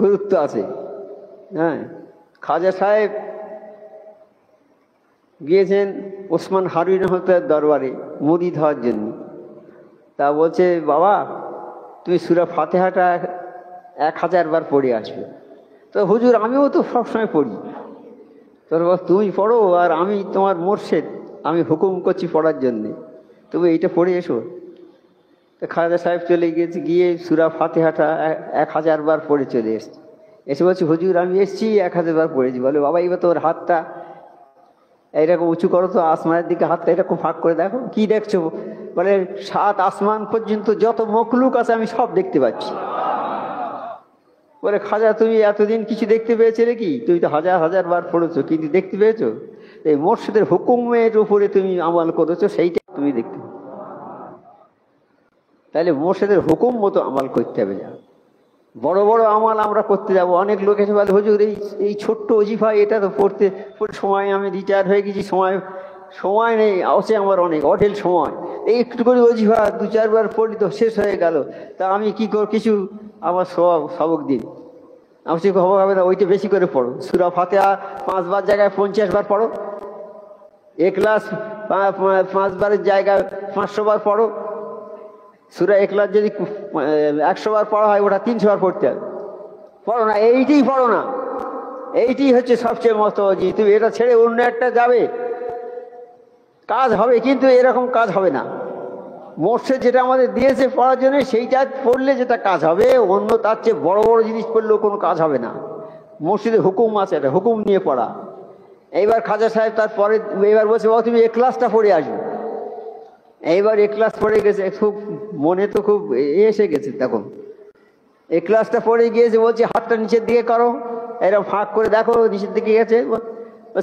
Speaker 1: গুরুত্ব আছে। হ্যাঁ, খাজা সাহেব গিয়েছেন ওসমান হারুন রহমতের দরবারে মুরিদ হওয়ার জন্য। তা বলছে, বাবা তুমি সূরা ফাতিহাটা 1000 বার পড়ে আসবে। তো হুজুর আমিও তো সবসময় পড়ি। তোর তুমি পড়ো, আর আমি তোমার মোর্শেদ, আমি হুকুম করছি পড়ার জন্যে, তুমি এইটা পড়ে এসো। তো খাজা সাহেব চলে গিয়েছে, গিয়ে সূরা ফাতিহাটা 1000 বার পড়ে চলে এসছে। এসে বলছি, হুজুর আমি এসছি 1000 বার পড়েছি। বলে, বাবা এবার তোর হাতটা এইরকম উঁচু করো তো, আসমানের দিকে হাতটা এরকম ফাঁক করে দেখো। কি দেখছো? বলে, 7 আসমান পর্যন্ত যত মখলুক আছে আমি সব দেখতে পাচ্ছি। বলে, খাজা তুমি এতদিন কিছু দেখতে পেয়েছিলে কি? তুমি তো 1000 বার পড়েছো, কিন্তু দেখতে পেয়েছো? এই মোর্শেদের হুকুমের উপরে তুমি আমল করেছো, সেইটা তুমি দেখতে। তাহলে মোর্শেদের হুকুম মতো আমল করতে হবে। না বড় বড় আমল আমরা করতে যাব। অনেক লোক এসে বলে, হুজুর এই ছোট্ট ওজিফা এটা তো পড়তে সময়, আমি রিটায়ার হয়ে গেছি, সময় নেই, আছে আমার অনেক অঢেল সময়, এই একটু করে ওজিফা 2-4 বার পড়ি তো শেষ হয়ে গেল, তা আমি কি কর, কিছু আমার সবক দিন। আমি সে খবর হবে না, ওইটা বেশি করে পড়ো। সূরা ফাতিহা 5 বার জায়গায় 50 বার পড়ো, ইখলাস 5 বারের জায়গায় 500 বার পড়ো। সূরা ইখলাস যদি 100 বার পড়া হয়, ওটা 300 বার পড়তে হবে। পড়ো না, এইটাই পড়ো না, এইটি হচ্ছে সবচেয়ে মস্ত অজি। তুমি এটা ছেড়ে অন্য একটা যাবে, কাজ হবে, কিন্তু এরকম কাজ হবে না। মোর্শেদ যেটা আমাদের দিয়েছে পড়ার জন্য, সেইটা পড়লে যেটা কাজ হবে, অন্য তার চেয়ে বড় বড় জিনিস পড়লেও কোনো কাজ হবে না। মসজিদে হুকুম আছে, এটা হুকুম নিয়ে পড়া। এইবার খাজা সাহেব তারপরে এইবার বলছে, বাবা তুমি ইখলাসটা পড়ে আসবে। এইবার ইখলাস পড়ে গেছে, খুব মনে তো খুব এসে গেছে। তখন ইখলাসটা পড়ে গিয়েছে, বলছে হাতটা নিচের দিকে করো, এরকম ফাঁক করে দেখো, নিচের দিকে গেছে।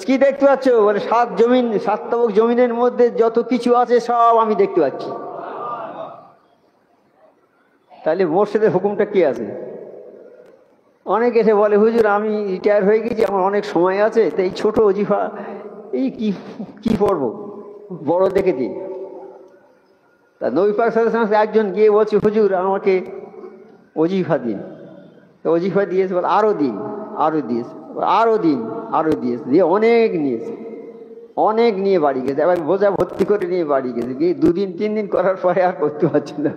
Speaker 1: কি দেখতে পাচ্ছ? বলে, 7 তবক জমিনের মধ্যে যত কিছু আছে সব আমি দেখতে পাচ্ছি। তাহলে মোর্শেদের হুকুমটা কি আছে? অনেক এসে বলে, হুজুর আমি রিটায়ার হয়ে গেছি, আমার অনেক সময় আছে, তো এই ছোট ওজিফা এই কি পড়বো, বড় দেখে দিন। তা নবী পাক সাল্লাল্লাহু আলাইহি ওয়াসাল্লাম একজন গিয়ে বলছে, হুজুর আমাকে ওজিফা দিন। তো ওজিফা দিয়েছে, বলে আরো দিন, আরো দিয়েছে, আরো দিয়েছে, দিয়ে অনেক নিয়ে বাড়ি গেছে। এবার বোঝা ভর্তি করে নিয়ে বাড়ি গেছে, গিয়ে 2-3 দিন করার পরে আর করতে পারছে না।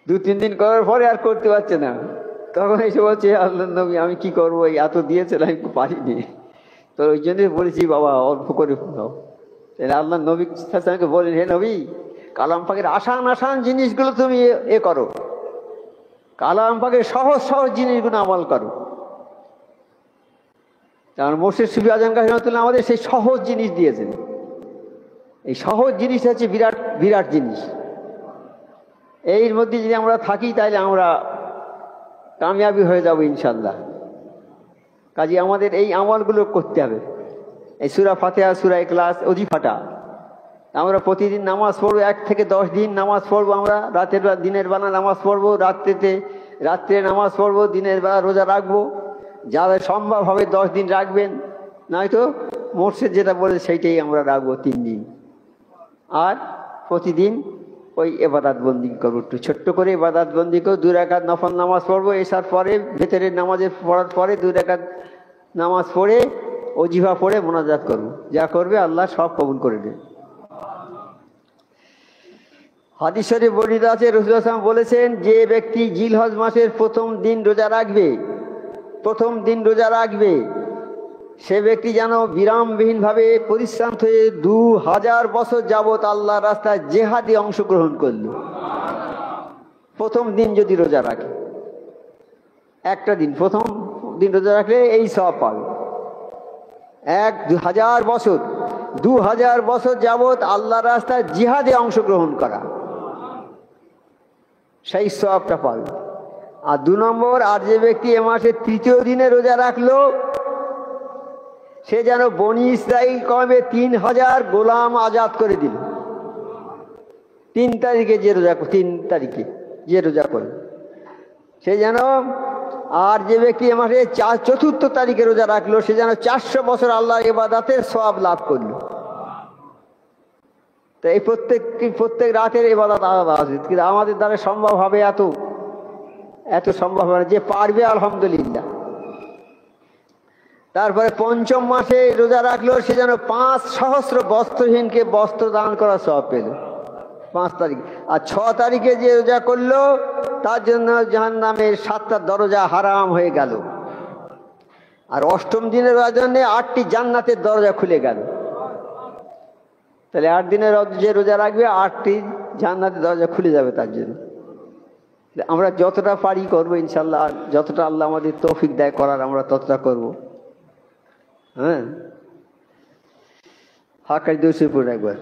Speaker 1: 2-3 দিন করার পরে আর করতে পারছে না। তখন এসে বলছে, আল্লাহর নবী আমি কি করবো, এই এত দিয়েছেন আমি পারিনি, তো ওই জন্যই বলেছি বাবা অল্প করে পড়াও। আল্লাহর নবী সাল্লাল্লাহু বলেন, হে নবী, কালাম পাকের আসান জিনিসগুলো তুমি এ করো, কালাম পাকের সহজ জিনিসগুলো আমল করো। কারণ মুর্শিদ সুফি আজম গাজী রহমাতুল্লাহ আমাদের সেই সহজ জিনিস দিয়েছেন। এই সহজ জিনিসটা হচ্ছে বিরাট জিনিস। এর মধ্যে যদি আমরা থাকি তাহলে আমরা কামিয়াবি হয়ে যাব ইনশাল্লাহ। কাজে আমাদের এই আমলগুলো করতে হবে। এই সূরা ফাতিহা, সূরা ইখলাস, ওজিফাটা আমরা প্রতিদিন নামাজ পড়বো, 1 থেকে 10 দিন নামাজ পড়বো। আমরা দিনের বেলা নামাজ পড়বো, রাত্রে নামাজ পড়বো, দিনের বেলা রোজা রাখবো। যারা সম্ভব হবে 10 দিন রাখবেন, নয়তো মোর্শেদ যেটা বলে সেইটাই আমরা রাখবো 3 দিন। আর প্রতিদিন ওই ইবাদত বন্দি করবো, একটু ছোট্ট করে ইবাদত বন্দি করবো। 2 রাকাত নফল নামাজ পড়বো, এসার পরে ভেতরের নামাজের পড়ার পরে 2 রাকাত নামাজ পড়ে ওজিফা পড়ে মোনাজাত করবো। যা করবে আল্লাহ সব কবুল করে দেবে। হাদিস শরীফে বর্ণিত আছে, রাসূলুল্লাহ সাল্লাল্লাহু আলাইহি ওয়াসাল্লাম বলেছেন, যে ব্যক্তি জিলহজ মাসের প্রথম দিন রোজা রাখবে, সে ব্যক্তি যেন বিরামবিহীনভাবে পরিশ্রান্ত হয়ে 2000 বছর যাবৎ আল্লাহর রাস্তায় জেহাদে অংশগ্রহণ করল। প্রথম দিন যদি রোজা রাখে, একটা দিন, প্রথম দিন রোজা রাখলে এই সওয়াব পাবে। 2000 বছর যাবৎ আল্লাহর রাস্তায় জিহাদে অংশগ্রহণ করা, সেই সওয়াবটা পাবে। আর 2 নম্বর, আর যে ব্যক্তি এ মাসের 3য় দিনে রোজা রাখলো, সে যেন বনি ইসরাইল কওমে 3000 গোলাম আজাদ করে দিল। 3 তারিখে যে রোজা করে সে যেন, আর যে ব্যক্তি এ মাসে 4th তারিখে রোজা রাখলো, সে যেন 400 বছর আল্লাহর ইবাদতের সওয়াব লাভ করলো। তো এই প্রত্যেক রাতের ইবাদত আলাদা আছে, কিন্তু আমাদের দ্বারা সম্ভব হবে এত সম্ভব হবে না। যে পারবে আলহামদুলিল্লাহ। তারপরে 5ম মাসে রোজা রাখলো, সে যেন 5 সহস্র বস্ত্রহীনকে বস্ত্র দান করার সওয়াব পেল 5 তারিখ। আর 6 তারিখে যে রোজা করলো, তার জন্য জাহান্নামের 7টা দরজা হারাম হয়ে গেল। আর 8ম দিনের রোজার জন্য 8টি জান্নাতের দরজা খুলে গেল। তাহলে 8 দিনের যে রোজা রাখবে, 8টি জান্নাতের দরজা খুলে যাবে তার জন্য। আমরা যতটা পারি করবো ইনশাল্লাহ, যতটা আল্লাহ আমাদের তৌফিক দেয় করার, আমরা ততটা করবো। হ্যাঁ, হাক্কানি দুরূদ শরীফ পড়ুন একবার।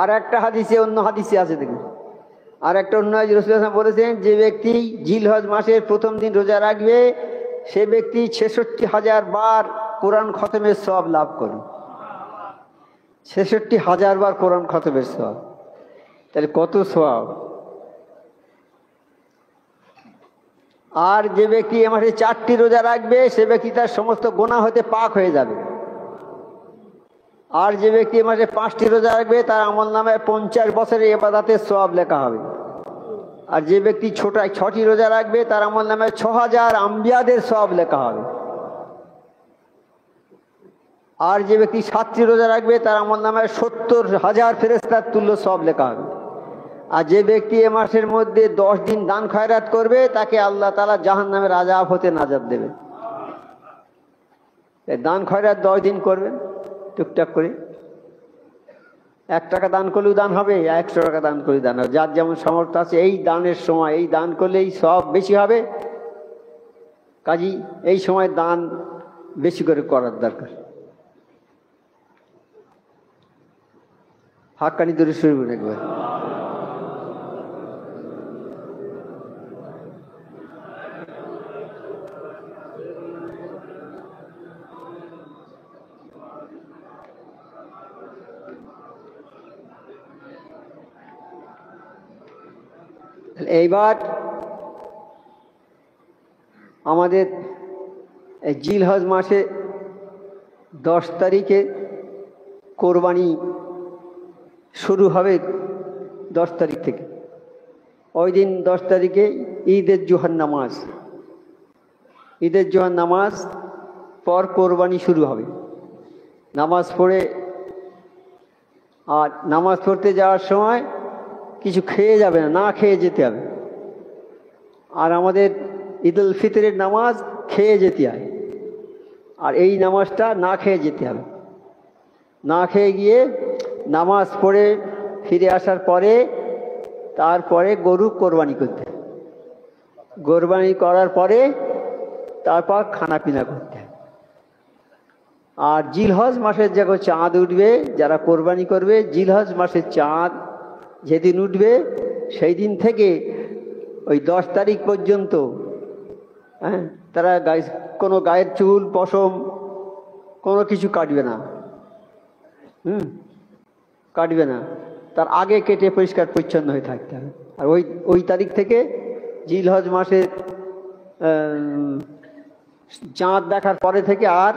Speaker 1: আর একটা হাদিসে, অন্য হাদিসে আছে দেখুন, আর একটা অন্য হাদিসে রাসূলুল্লাহ সাল্লাল্লাহু আলাইহি ওয়াসাল্লাম বলেছেন, যে ব্যক্তি জিলহজ মাসের প্রথম দিন রোজা রাখবে, সে ব্যক্তি 66,000 বার কোরআন খতমের সওয়াব লাভ করবে। 66,000 বার কোরআন খতমের সওয়াব, তাহলে কত সওয়াব। আর যে ব্যক্তি এ মাসে 4টি রোজা রাখবে, সে ব্যক্তি তার সমস্ত গুনাহ হতে পাক হয়ে যাবে। আর যে ব্যক্তি এ মাসে 5টি রোজা রাখবে, তার আমলনামায় 50 বছরের ইবাদতের সওয়াব লেখা হবে। আর যে ব্যক্তি 6টি রোজা রাখবে, তার আমলনামায় 6000 আম্বিয়াদের সওয়াব লেখা হবে। আর যে ব্যক্তি 7টি রোজা রাখবে, তার আমলনামায় 70,000 ফেরেশতার তুল্য সওয়াব লেখা হবে। আর যে ব্যক্তি এ মাসের মধ্যে 10 দিন দান খয়রাত করবে, তাকে আল্লাহ তাআলা জাহান্নামের আযাব হতে নাজাত দেবে। দান খয়রাত 10 দিন করবেন টুকটাক করে। 1 টাকা দান করলেও দান হবে, 100 টাকা দান করলেও দান হবে। যার যেমন সামর্থ্য আছে, এই দানের সময় এই দান করলেই সব বেশি হবে। কাজী এই সময় দান বেশি করে করার দরকার। হাক্কানি দুরূদ শরীফ একবার। এইবার আমাদের এই জিলহজ মাসে 10 তারিখে কোরবানি শুরু হবে। 10 তারিখ থেকে ওই দিন 10 তারিখে ঈদের জোহর নামাজ পর কোরবানি শুরু হবে। নামাজ পড়ে, আর নামাজ পড়তে যাওয়ার সময় কিছু খেয়ে যাবে না, না খেয়ে যেতে হবে। আর আমাদের ঈদুল ফিতরের নামাজ খেয়ে যেতে হয়, আর এই নামাজটা না খেয়ে যেতে হবে। না খেয়ে গিয়ে নামাজ পড়ে ফিরে আসার পরে তারপরে গরু কোরবানি করতে হয়। কোরবানি করার পরে তারপর খানা পিনা করতে হয়। আর জিলহজ মাসের যখন চাঁদ উঠবে, যারা কোরবানি করবে জিলহজ মাসের চাঁদ যেদিন উঠবে সেই দিন থেকে ওই 10 তারিখ পর্যন্ত, হ্যাঁ, তারা কোনো গায়ের চুল পশম কোনো কিছু কাটবে না, কাটবে না। তার আগে কেটে পরিষ্কার পরিচ্ছন্ন হয়ে থাকতে হবে। আর ওই তারিখ থেকে জিলহজ মাসের চাঁদ দেখার পরে থেকে আর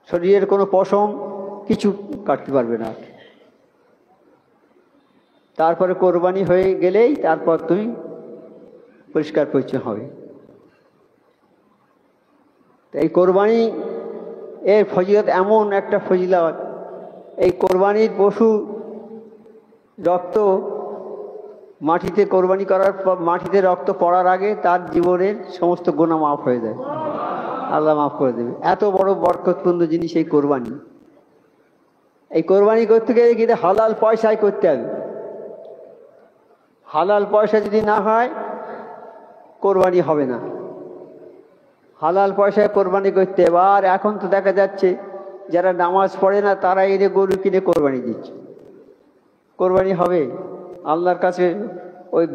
Speaker 1: শরীরের কোনো পশম কিছু কাটতে পারবে না। তারপরে কোরবানি হয়ে গেলেই তারপর তুমি পরিষ্কার পরিচ্ছন্ন হবে। এই কোরবানি এর ফজিলত এমন একটা ফজিলত, এই কোরবানির পশু রক্ত মাটিতে কোরবানি করার পর, মাটিতে রক্ত পড়ার আগে তার জীবনের সমস্ত গুনাহ মাফ হয়ে যায়, আল্লাহ মাফ করে দেবে। এত বড় বরকতপূর্ণ জিনিস এই কোরবানি। এই কোরবানি করতে গেলে কিন্তু হালাল পয়সায় করতে হবে। হালাল পয়সা যদি না হয় কোরবানি হবে না। হালাল পয়সায় কোরবানি করতে হবে। আর এখন তো দেখা যাচ্ছে যারা নামাজ পড়ে না তারা এনে গরু কিনে কোরবানি দিচ্ছে। কোরবানি হবে? আল্লাহর কাছে ওই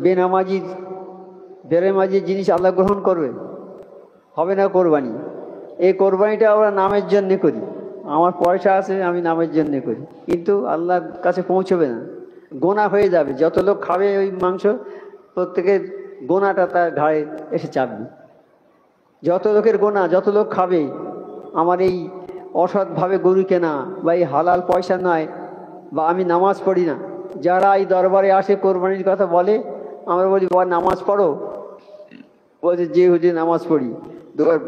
Speaker 1: বেনামাজি জিনিস আল্লাহ গ্রহণ করবে? হবে না কোরবানি। এই কোরবানিটা আমরা নামের জন্যে করি, আমার পয়সা আছে আমি নামের জন্যে করি, কিন্তু আল্লাহর কাছে পৌঁছবে না, গোনা হয়ে যাবে। যত লোক খাবে ওই মাংস, প্রত্যেকের গোনাটা তার ঘাড়ে এসে চাপবে। যত লোকের গোনা, যত লোক খাবে, আমার এই অসৎভাবে গরু কেনা বা এই হালাল পয়সা নয়, বা আমি নামাজ পড়ি না, যারা এই দরবারে আসে কোরবানির কথা বলে, আমরা বলি বাবা নামাজ পড়ো, বলছে যে হুজুর নামাজ পড়ি।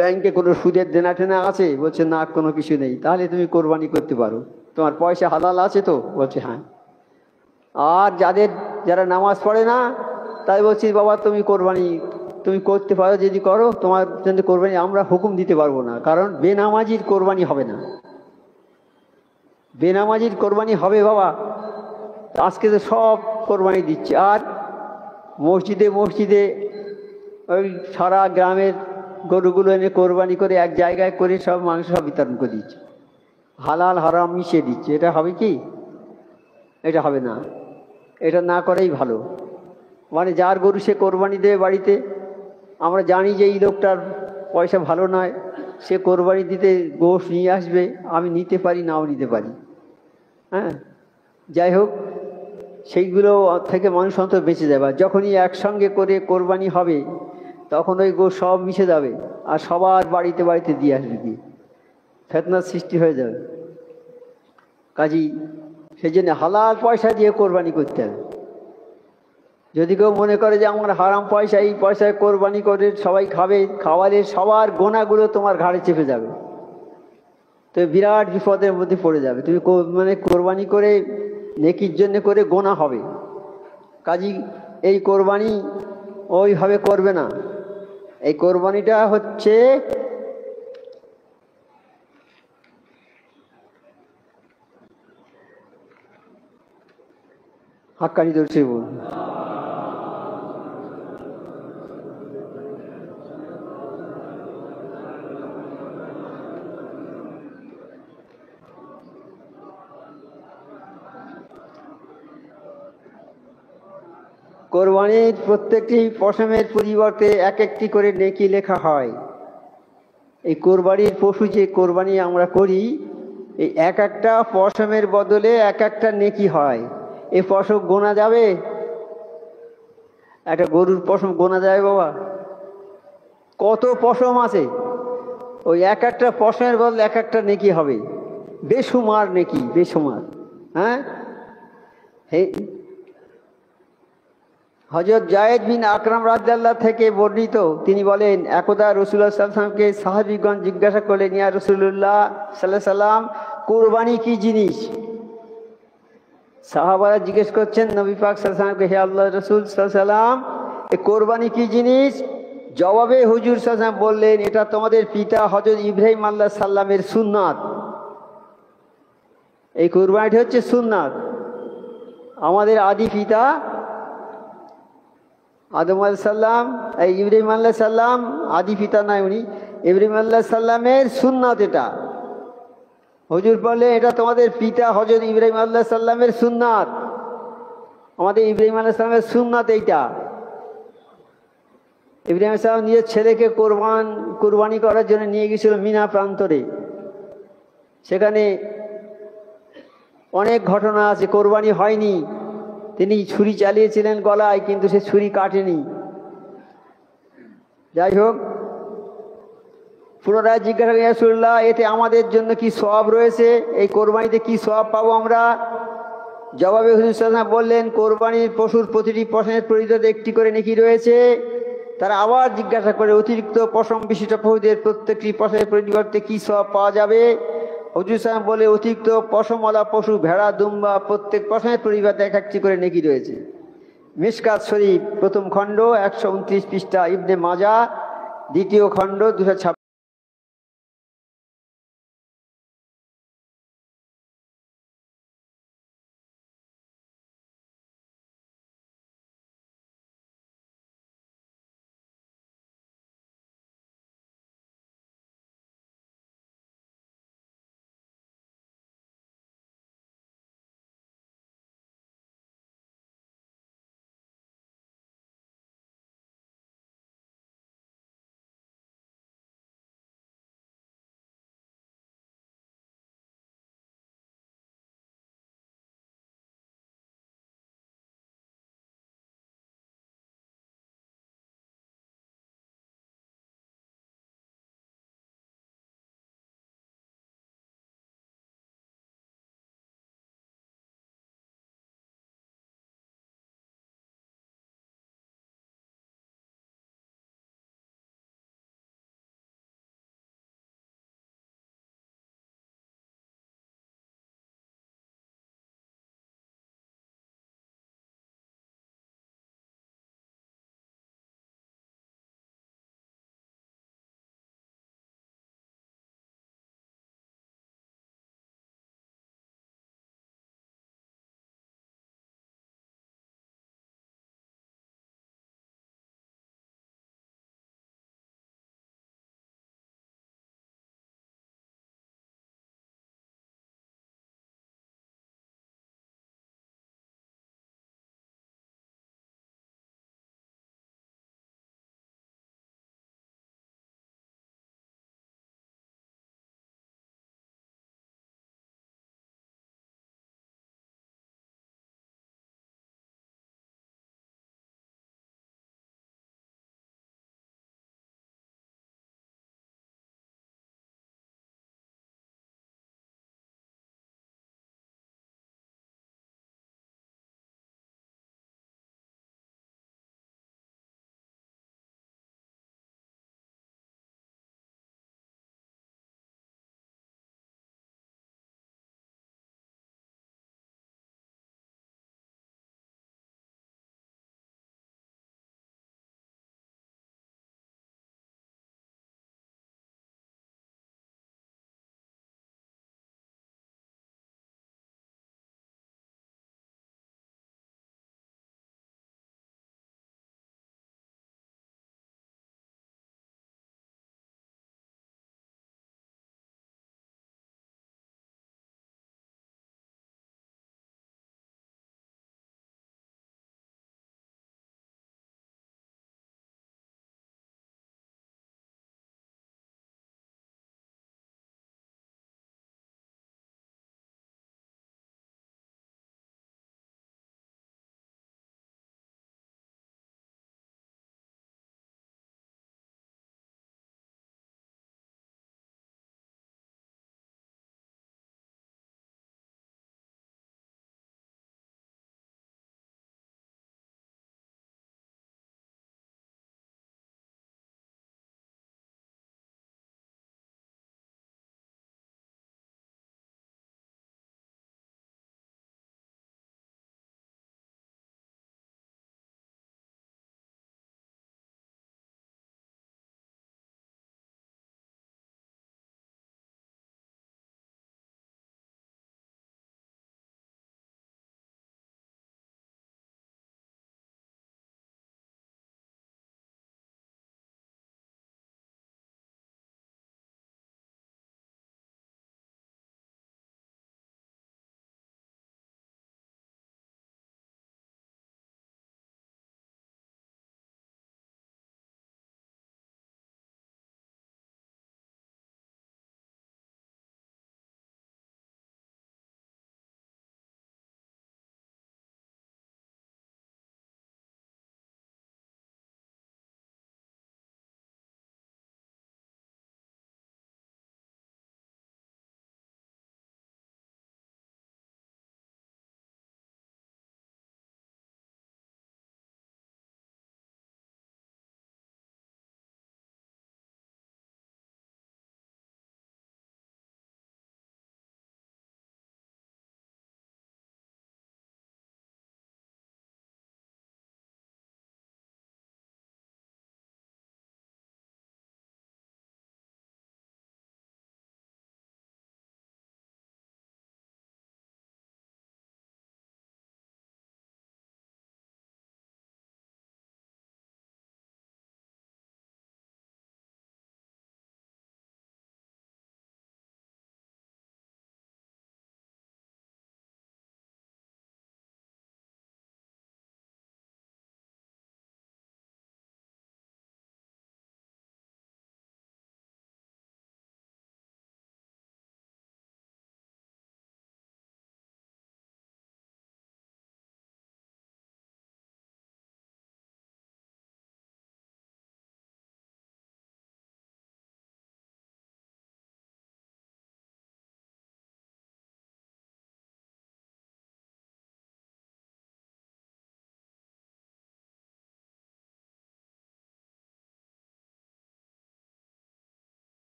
Speaker 1: ব্যাংকে কোনো সুদের দেনা টেনা আছে? বলছে না, কোনো কিছু নেই। তাহলে তুমি কোরবানি করতে পারো, তোমার পয়সা হালাল আছে তো? বলছে হ্যাঁ। আর যারা নামাজ পড়ে না, তাই বলছি বাবা তুমি কোরবানি তুমি করতে পারো, যদি করো, তোমার জন্য কোরবানি আমরা হুকুম দিতে পারবো না, কারণ বেনামাজির কোরবানি হবে না। বেনামাজির কোরবানি হবে বাবা। আজকে তো সব কোরবানি দিচ্ছে, আর মসজিদে মসজিদে ওই সারা গ্রামের গরুগুলো এনে কোরবানি করে এক জায়গায় করে সব মাংস সব বিতরণ করে দিচ্ছে, হালাল হারাম মিশিয়ে দিচ্ছে। এটা হবে কি? এটা হবে না। এটা না করেই ভালো। মানে যার গরু সে কোরবানি দেবে বাড়িতে, আমরা জানি যে এই লোকটার পয়সা ভালো নয়, সে কোরবানি দিতে গোশ নিয়ে আসবে, আমি নিতে পারি নাও নিতে পারি, হ্যাঁ, যাই হোক, সেইগুলো থেকে মানুষ অন্তত বেঁচে যাবে। যখনই একসঙ্গে করে কোরবানি হবে তখন ওই গোশ সব মিশে যাবে, আর সবার বাড়িতে বাড়িতে দিয়ে আসবে, দিয়ে ফেতনার সৃষ্টি হয়ে যাবে। কাজী সেই জন্য হালাল পয়সা দিয়ে কোরবানি করতে হবে। যদি কেউ মনে করে যে আমার হারাম পয়সা, এই পয়সায় কোরবানি করে সবাই খাবে, খাওয়ালে সবার গোনাগুলো তোমার ঘাড়ে চেপে যাবে, তো বিরাট বিপদের মধ্যে পড়ে যাবে। তুমি মানে কোরবানি করে নেকির জন্য করে গোনা হবে। কাজী এই কোরবানি ওইভাবে করবে না। এই কোরবানিটা হচ্ছে হাক্কানি দর্শী বল। কোরবানির প্রত্যেকটি পশমের পরিবর্তে এক একটি করে নেকি লেখা হয়। এই কোরবানির পশু যে কোরবানি আমরা করি, এই এক একটা পশমের বদলে এক একটা নেকি হয়। এই পশম গোনা যাবে? একটা গরুর পশম গোনা যাবে বাবা? কত পশম আছে, ওই এক একটা পশমের বদলে এক একটা নেকি হবে। বেসুমার নেকি, বেসুমার। হ্যাঁ, হযরত যায়েদ বিন আকরাম রাদিয়াল্লাহু থেকে বর্ণিত, তিনি বলেন একদা রাসূলুল্লাহ সাল্লাল্লাহু আলাইহি ওয়াসাল্লামকে সাহাবীগণ জিজ্ঞাসা করলেন, ইয়া রাসূলুল্লাহ সাল্লাল্লাহু আলাইহি ওয়াসাল্লাম, কুরবানি কি জিনিস? সাহাবারা জিজ্ঞেস করছেন নবী পাক সাল্লাল্লাহু আলাইহি ওয়াসাল্লামকে, হে আল্লাহর রাসূল সাল্লাল্লাহু আলাইহি ওয়াসাল্লাম, এই কোরবানি কি জিনিস? জবাবে হুজুর সাল্লাল্লাহু আলাইহি ওয়াসাল্লাম বললেন, এটা তোমাদের পিতা হযরত ইব্রাহিম আলাইহিস সালামের সুন্নাত। এই কোরবানিটা হচ্ছে সুন্নাত। আমাদের আদি পিতা আদম আলাইহিস সালাম, এই ইব্রাহিম আলাইহিস সালাম আদি পিতা নয়, উনি ইব্রাহিম আলাইহিস সালামের সুন্নাত। এটা হুজুর বলে এটা তোমাদের পিতা হযরত ইব্রাহিম আলাইহিস সালামের সুন্নাত। আমাদের ইব্রাহিম আলাইহিস সালামের সুন্নাত এইটা। ইব্রাহিম আলাইহিস সালাম নিজের ছেলেকে কোরবানি করার জন্য নিয়ে গিয়েছিল মিনা প্রান্তরে। সেখানে অনেক ঘটনা আছে, কোরবানি হয়নি, তিনি ছুরি চালিয়েছিলেন গলায়, কিন্তু সে ছুরি কাটেনি। যাই হোক, পুনরায় জিজ্ঞাসা করেন, ইয়া রাসূলুল্লাহ, এতে আমাদের জন্য কি সওয়াব রয়েছে? এই কোরবানিতে কি সওয়াব পাবো আমরা? জবাবে হুজুর সাল্লাল্লাহু আলাইহি ওয়াসাল্লাম বললেন, কোরবানির পশুর প্রতিটি পশমের পরিবর্তে একটি করে নেকি রয়েছে। তারা আবার জিজ্ঞাসা করে, অতিরিক্ত পশম বিশিষ্ট পশুদের প্রত্যেকটি পশমের পরিবর্তে কি সওয়াব পাওয়া যাবে? হুজুর সাল্লাল্লাহু আলাইহি ওয়াসাল্লাম বলে, অতিরিক্ত পশমওয়ালা পশু, ভেড়া, দুম্বা, প্রত্যেক পশমের পরিবর্তে এক একটি করে নেকি রয়েছে। মিশকাত শরীফ প্রথম খণ্ড 129 পৃষ্ঠা, ইবনে মাজাহ দ্বিতীয় খণ্ড 226।